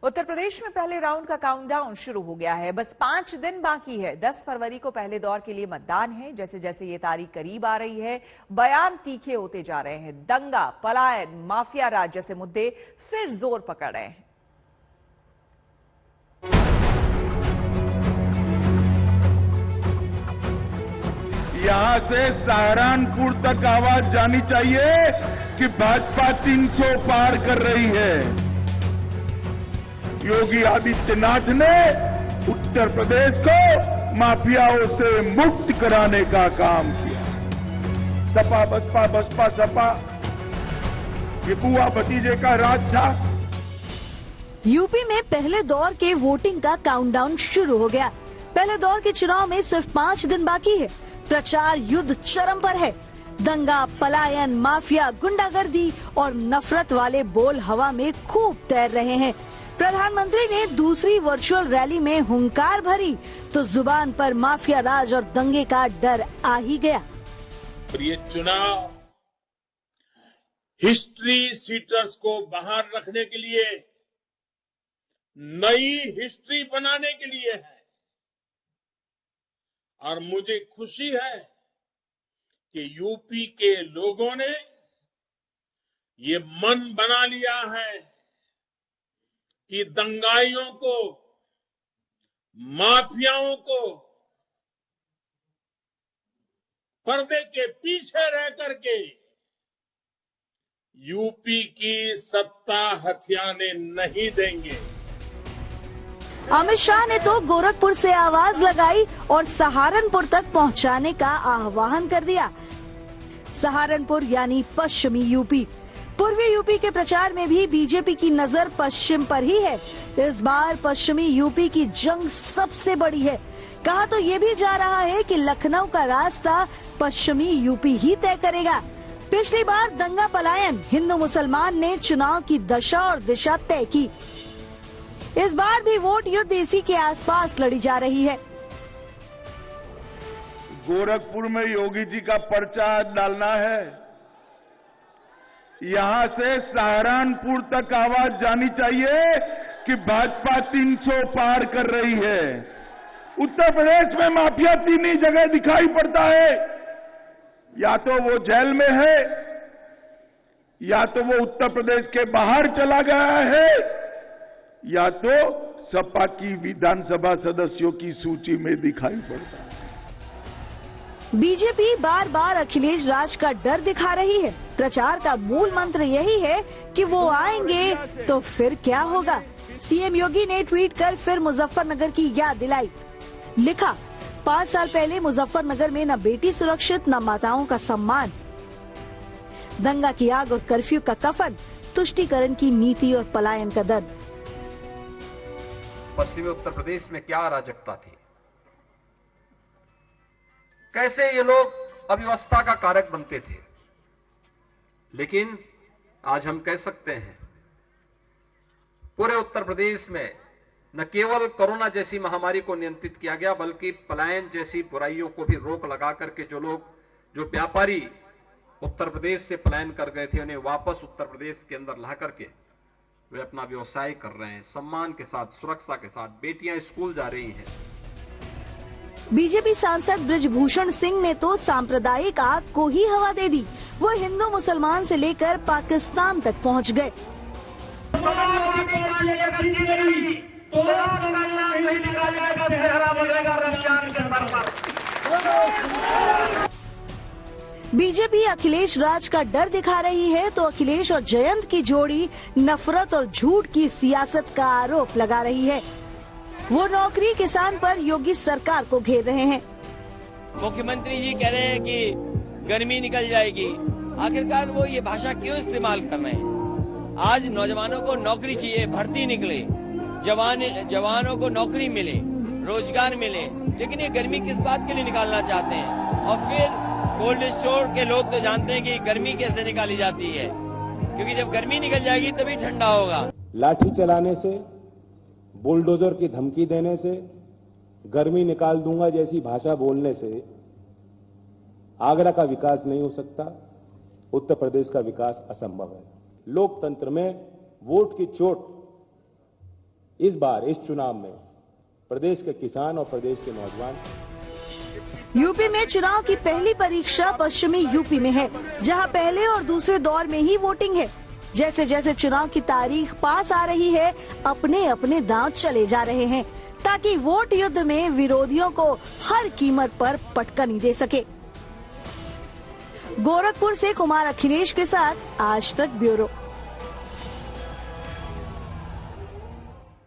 उत्तर प्रदेश में पहले राउंड का काउंटडाउन शुरू हो गया है। बस 5 दिन बाकी है। 10 फरवरी को पहले दौर के लिए मतदान है। जैसे जैसे ये तारीख करीब आ रही है, बयान तीखे होते जा रहे हैं। दंगा, पलायन, माफिया राज जैसे मुद्दे फिर जोर पकड़ रहे हैं। यहां से सहारनपुर तक आवाज जानी चाहिए कि भाजपा 300 पार कर रही है। योगी आदित्यनाथ ने उत्तर प्रदेश को माफियाओं से मुक्त कराने का काम किया। सपा बसपा, बसपा सपा, ये बुआ भतीजे का राज था। यूपी में पहले दौर के वोटिंग का काउंटडाउन शुरू हो गया। पहले दौर के चुनाव में सिर्फ 5 दिन बाकी है। प्रचार युद्ध चरम पर है। दंगा, पलायन, माफिया, गुंडागर्दी और नफरत वाले बोल हवा में खूब तैर रहे हैं। प्रधानमंत्री ने दूसरी वर्चुअल रैली में हुंकार भरी तो जुबान पर माफिया राज और दंगे का डर आ ही गया। ये चुनाव हिस्ट्री सीटर्स को बाहर रखने के लिए, नई हिस्ट्री बनाने के लिए है। और मुझे खुशी है कि यूपी के लोगों ने ये मन बना लिया है कि दंगाइयों को, माफियाओं को पर्दे के पीछे रह करके यूपी की सत्ता हथियाने नहीं देंगे। अमित शाह ने तो गोरखपुर से आवाज लगाई और सहारनपुर तक पहुंचाने का आह्वान कर दिया। सहारनपुर यानी पश्चिमी यूपी। पूर्वी यूपी के प्रचार में भी बीजेपी की नजर पश्चिम पर ही है। इस बार पश्चिमी यूपी की जंग सबसे बड़ी है। कहा तो ये भी जा रहा है कि लखनऊ का रास्ता पश्चिमी यूपी ही तय करेगा। पिछली बार दंगा, पलायन, हिंदू मुसलमान ने चुनाव की दशा और दिशा तय की। इस बार भी वोट युद्ध इसी के आसपास लड़ी जा रही है। गोरखपुर में योगी जी का पर्चा डालना है। यहां से सहारनपुर तक आवाज जानी चाहिए कि भाजपा 300 पार कर रही है। उत्तर प्रदेश में माफिया 3 ही जगह दिखाई पड़ता है। या तो वो जेल में है, या तो वो उत्तर प्रदेश के बाहर चला गया है, या तो सपा की विधानसभा सदस्यों की सूची में दिखाई पड़ता है। बीजेपी बार बार अखिलेश राज का डर दिखा रही है। प्रचार का मूल मंत्र यही है कि वो आएंगे तो फिर क्या होगा। सीएम योगी ने ट्वीट कर फिर मुजफ्फरनगर की याद दिलाई। लिखा, 5 साल पहले मुजफ्फरनगर में न बेटी सुरक्षित, न माताओं का सम्मान। दंगा की आग और कर्फ्यू का कफन, तुष्टीकरण की नीति और पलायन का दर्द। पश्चिमी उत्तर प्रदेश में क्या अराजकता थी, कैसे ये लोग अव्यवस्था का कारक बनते थे। लेकिन आज हम कह सकते हैं पूरे उत्तर प्रदेश में न केवल कोरोना जैसी महामारी को नियंत्रित किया गया, बल्कि पलायन जैसी बुराइयों को भी रोक लगा करके जो व्यापारी उत्तर प्रदेश से पलायन कर गए थे, उन्हें वापस उत्तर प्रदेश के अंदर ला करके वे अपना व्यवसाय कर रहे हैं। सम्मान के साथ, सुरक्षा के साथ बेटियां स्कूल जा रही हैं। बीजेपी सांसद बृजभूषण सिंह ने तो सांप्रदायिक आग को ही हवा दे दी। वो हिंदू मुसलमान से लेकर पाकिस्तान तक पहुंच गए। बीजेपी अखिलेश राज का डर दिखा रही है तो अखिलेश और जयंत की जोड़ी नफरत और झूठ की सियासत का आरोप लगा रही है। वो नौकरी किसान पर योगी सरकार को घेर रहे हैं। मुख्यमंत्री जी कह रहे हैं कि गर्मी निकल जाएगी। आखिरकार वो ये भाषा क्यों इस्तेमाल कर रहे हैं? आज नौजवानों को नौकरी चाहिए, भर्ती निकले, जवानों को नौकरी मिले, रोजगार मिले, लेकिन ये गर्मी किस बात के लिए निकालना चाहते हैं? और फिर कोल्ड स्टोर के लोग तो जानते हैं कि गर्मी कैसे निकाली जाती है, क्योंकि जब गर्मी निकल जाएगी तभी ठंडा होगा। लाठी चलाने से, बुलडोजर की धमकी देने से, गर्मी निकाल दूंगा जैसी भाषा बोलने से आगरा का विकास नहीं हो सकता, उत्तर प्रदेश का विकास असंभव है। लोकतंत्र में वोट की चोट इस बार इस चुनाव में प्रदेश के किसान और प्रदेश के नौजवान। यूपी में चुनाव की पहली परीक्षा पश्चिमी यूपी में है, जहां पहले और दूसरे दौर में ही वोटिंग है। जैसे जैसे चुनाव की तारीख पास आ रही है, अपने अपने दांव चले जा रहे हैं, ताकि वोट युद्ध में विरोधियों को हर कीमत पर पटकनी दे सके। गोरखपुर से कुमार अखिलेश के साथ आज तक ब्यूरो।